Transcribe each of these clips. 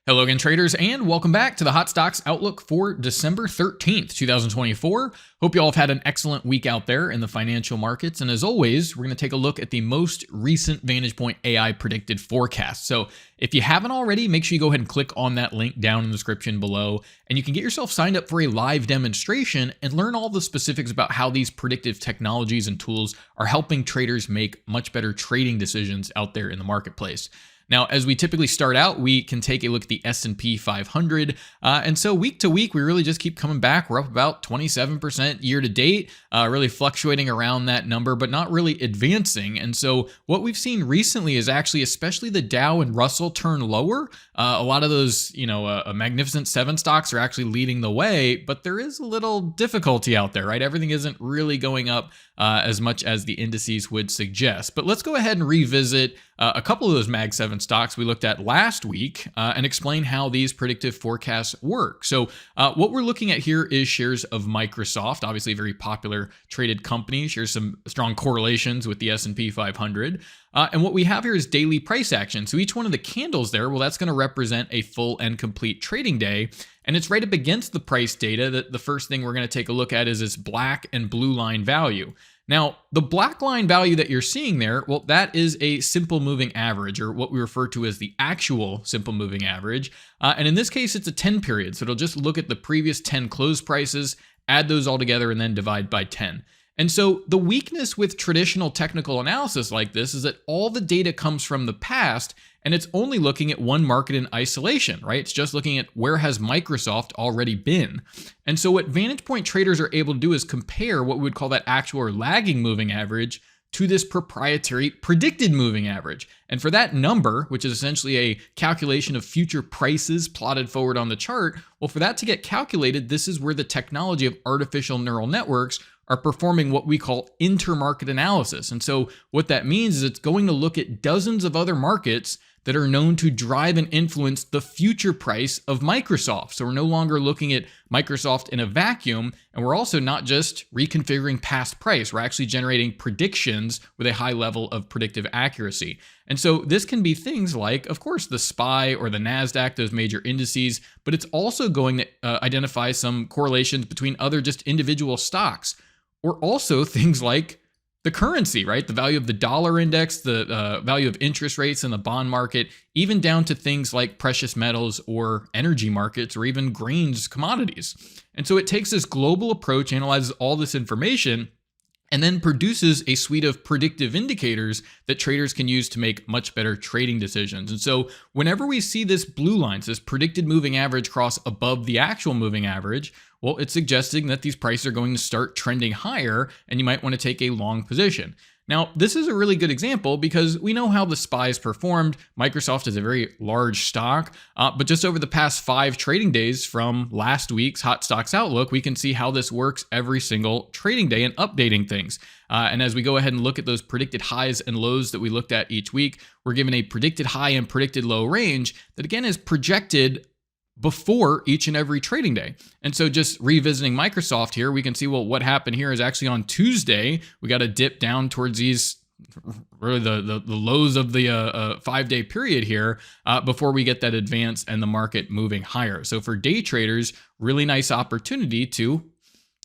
Hello again, traders, and welcome back to the Hot Stocks Outlook for December 13th, 2024. Hope you all have had an excellent week out there in the financial markets. And as always, we're going to take a look at the most recent VantagePoint A.I predicted forecast. So if you haven't already, make sure you go ahead and click on that link down in the description below, and you can get yourself signed up for a live demonstration and learn all the specifics about how these predictive technologies and tools are helping traders make much better trading decisions out there in the marketplace. Now, as we typically start out, we can take a look at the S&P 500. And so week to week, we really just keep coming back. We're up about 27% year to date, really fluctuating around that number, but not really advancing. And so what we've seen recently is actually, especially the Dow and Russell turn lower. A lot of those, Magnificent Seven stocks are actually leading the way, but there is a little difficulty out there, right? Everything isn't really going up as much as the indices would suggest. But let's go ahead and revisit a couple of those Mag 7 stocks we looked at last week and explain how these predictive forecasts work. So what we're looking at here is shares of Microsoft, obviously a very popular traded company, shares some strong correlations with the S&P 500. And what we have here is daily price action. So each one of the candles there, well, that's going to represent a full and complete trading day. And it's right up against the price data that the first thing we're going to take a look at is this black and blue line value. Now, the black line value that you're seeing there, well, that is a simple moving average, or what we refer to as the actual simple moving average. And in this case, it's a 10 period. So it'll just look at the previous 10 close prices, add those all together, and then divide by 10. And so the weakness with traditional technical analysis like this is that all the data comes from the past, and it's only looking at one market in isolation, right? It's just looking at where has Microsoft already been. And so what VantagePoint traders are able to do is compare what we would call that actual or lagging moving average to this proprietary predicted moving average. And for that number, which is essentially a calculation of future prices plotted forward on the chart, well, for that to get calculated, this is where the technology of artificial neural networks are performing what we call intermarket analysis. And so what that means is it's going to look at dozens of other markets that are known to drive and influence the future price of Microsoft. So we're no longer looking at Microsoft in a vacuum, and we're also not just reconfiguring past price. We're actually generating predictions with a high level of predictive accuracy. And so this can be things like, of course, the SPY or the NASDAQ, those major indices, but it's also going to identify some correlations between other just individual stocks, or also things like the currency, right? The value of the dollar index, the value of interest rates in the bond market, even down to things like precious metals or energy markets, or even grains, commodities. And so it takes this global approach, analyzes all this information, and then produces a suite of predictive indicators that traders can use to make much better trading decisions. And so whenever we see this blue line, so this predicted moving average cross above the actual moving average, well, it's suggesting that these prices are going to start trending higher, and you might want to take a long position. Now, this is a really good example because we know how the SPYs performed. Microsoft is a very large stock, but just over the past 5 trading days from last week's Hot Stocks Outlook, we can see how this works every single trading day and updating things. And as we go ahead and look at those predicted highs and lows that we looked at each week, we're given a predicted high and predicted low range that again is projected before each and every trading day. And so just revisiting Microsoft here, we can see, well, what happened here is actually on Tuesday, we got a dip down towards these really the lows of the 5-day period here before we get that advance and the market moving higher. So for day traders, really nice opportunity to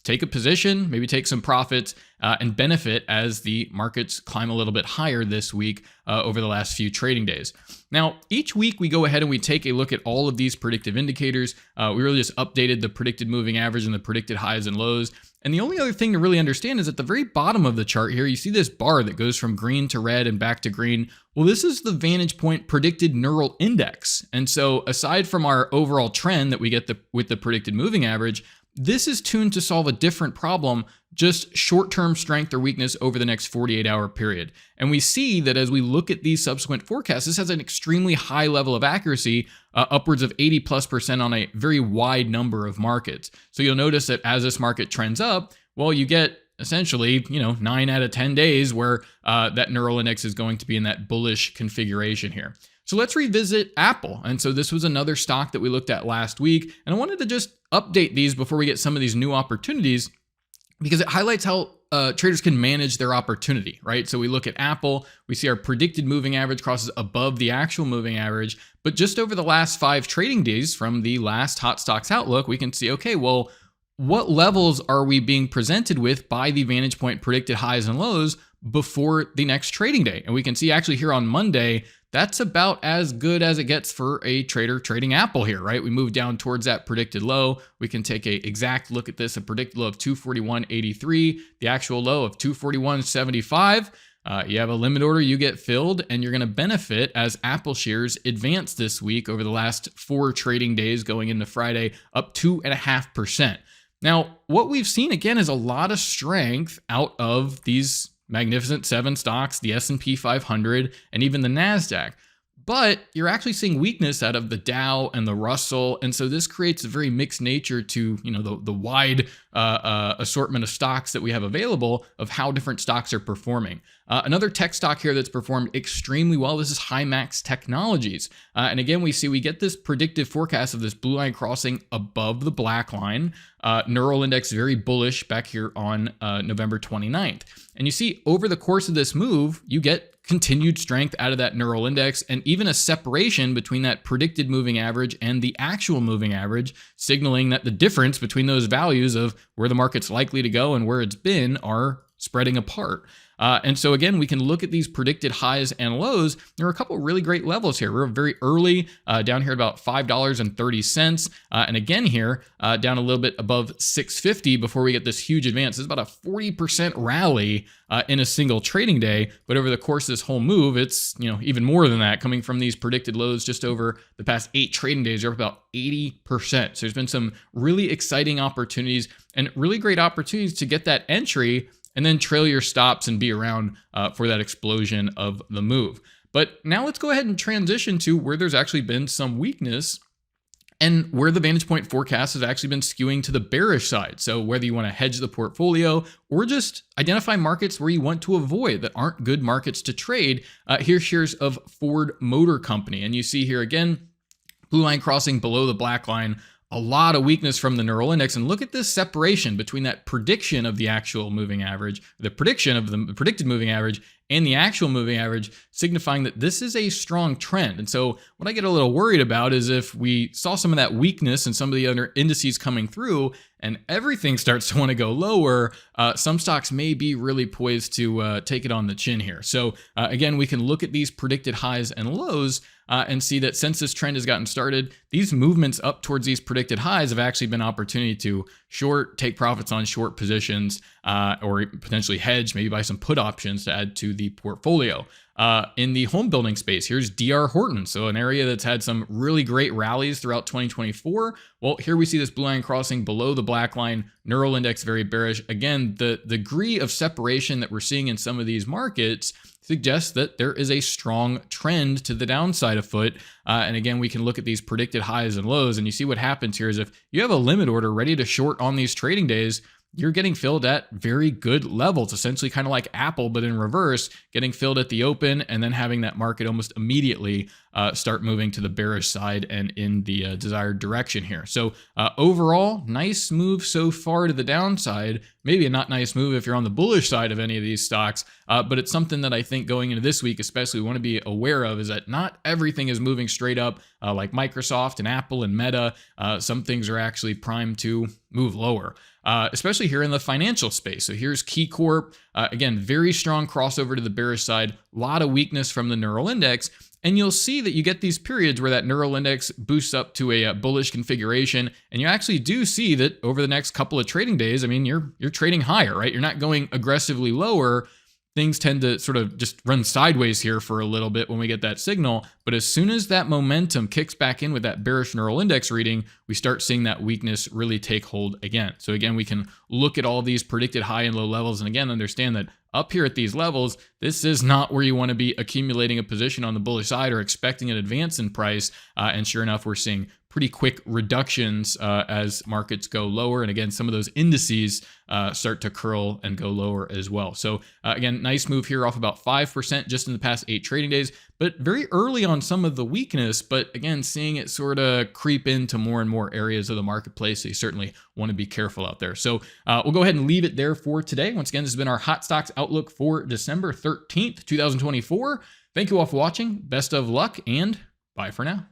take a position, maybe take some profits, and benefit as the markets climb a little bit higher this week over the last few trading days. Now, each week we go ahead and we take a look at all of these predictive indicators. We really just updated the predicted moving average and the predicted highs and lows. And the only other thing to really understand is at the very bottom of the chart here, you see this bar that goes from green to red and back to green. Well, this is the VantagePoint predicted neural index. And so aside from our overall trend that we get with the predicted moving average, this is tuned to solve a different problem, just short-term strength or weakness over the next 48-hour period. And we see that as we look at these subsequent forecasts, this has an extremely high level of accuracy, upwards of 80+% on a very wide number of markets. So you'll notice that as this market trends up, well, you get essentially, 9 out of 10 days where that neural index is going to be in that bullish configuration here. So let's revisit Apple. And so this was another stock that we looked at last week. And I wanted to just update these before we get some of these new opportunities, because it highlights how traders can manage their opportunity, right? So we look at Apple, we see our predicted moving average crosses above the actual moving average, but just over the last 5 trading days from the last Hot Stocks Outlook, we can see, okay, well, what levels are we being presented with by the VantagePoint predicted highs and lows before the next trading day? And we can see actually here on Monday, that's about as good as it gets for a trader trading Apple here, right? We move down towards that predicted low. We can take a exact look at this, a predicted low of 241.83, the actual low of 241.75. You have a limit order, you get filled, and you're going to benefit as Apple shares advance this week over the last 4 trading days going into Friday, up 2.5%. Now, what we've seen again is a lot of strength out of these Magnificent 7 stocks, the S&P 500, and even the NASDAQ. But you're actually seeing weakness out of the Dow and the Russell. And so this creates a very mixed nature to, the wide assortment of stocks that we have available of how different stocks are performing. Another tech stock here that's performed extremely well, this is Himax Technologies. And again, we get this predictive forecast of this blue line crossing above the black line. Neural index very bullish back here on November 29th. And you see over the course of this move, you get continued strength out of that neural index and even a separation between that predicted moving average and the actual moving average, signaling that the difference between those values of where the market's likely to go and where it's been are spreading apart. And so again, we can look at these predicted highs and lows. There are a couple really great levels here. We're very early, down here at about $5.30. And again here, down a little bit above $6.50 before we get this huge advance. It's about a 40% rally in a single trading day. But over the course of this whole move, it's even more than that, coming from these predicted lows just over the past 8 trading days. You're up about 80%. So there's been some really exciting opportunities and really great opportunities to get that entry and then trail your stops and be around for that explosion of the move. But now let's go ahead and transition to where there's actually been some weakness and where the VantagePoint forecast has actually been skewing to the bearish side. So whether you want to hedge the portfolio or just identify markets where you want to avoid that aren't good markets to trade, here's shares of Ford Motor Company. And you see here again, blue line crossing below the black line, a lot of weakness from the neural index. And look at this separation between that prediction of the actual moving average, the prediction of the predicted moving average, and the actual moving average, signifying that this is a strong trend. And so what I get a little worried about is if we saw some of that weakness in some of the other indices coming through and everything starts to want to go lower, some stocks may be really poised to take it on the chin here. So again, we can look at these predicted highs and lows and see that since this trend has gotten started, these movements up towards these predicted highs have actually been an opportunity to short, take profits on short positions, or potentially hedge, maybe buy some put options to add to the portfolio. In the home building space, here's DR Horton. So an area that's had some really great rallies throughout 2024. Well, here we see this blue line crossing below the black line, neural index very bearish. Again, the degree of separation that we're seeing in some of these markets suggests that there is a strong trend to the downside afoot. And again, we can look at these predicted highs and lows, and you see what happens here is if you have a limit order ready to short on these trading days, you're getting filled at very good levels, essentially kind of like Apple, but in reverse, getting filled at the open and then having that market almost immediately start moving to the bearish side and in the desired direction here. So overall, nice move so far to the downside. Maybe a not nice move if you're on the bullish side of any of these stocks, but it's something that I think going into this week, especially we want to be aware of, is that not everything is moving straight up like Microsoft and Apple and Meta. Some things are actually primed to move lower. Especially here in the financial space. So here's KeyCorp. Again, very strong crossover to the bearish side. A lot of weakness from the neural index. And you'll see that you get these periods where that neural index boosts up to a bullish configuration. And you actually do see that over the next couple of trading days, I mean, you're trading higher, right? You're not going aggressively lower. Things tend to sort of just run sideways here for a little bit when we get that signal. But as soon as that momentum kicks back in with that bearish neural index reading, we start seeing that weakness really take hold again. So again, we can look at all these predicted high and low levels and again, understand that up here at these levels, this is not where you want to be accumulating a position on the bullish side or expecting an advance in price. And sure enough, we're seeing pretty quick reductions as markets go lower. And again, some of those indices start to curl and go lower as well. So again, nice move here off about 5% just in the past 8 trading days, but very early on some of the weakness. But again, seeing it sort of creep into more and more areas of the marketplace. So you certainly want to be careful out there. So we'll go ahead and leave it there for today. Once again, this has been our Hot Stocks Outlook for December 13th, 2024. Thank you all for watching. Best of luck and bye for now.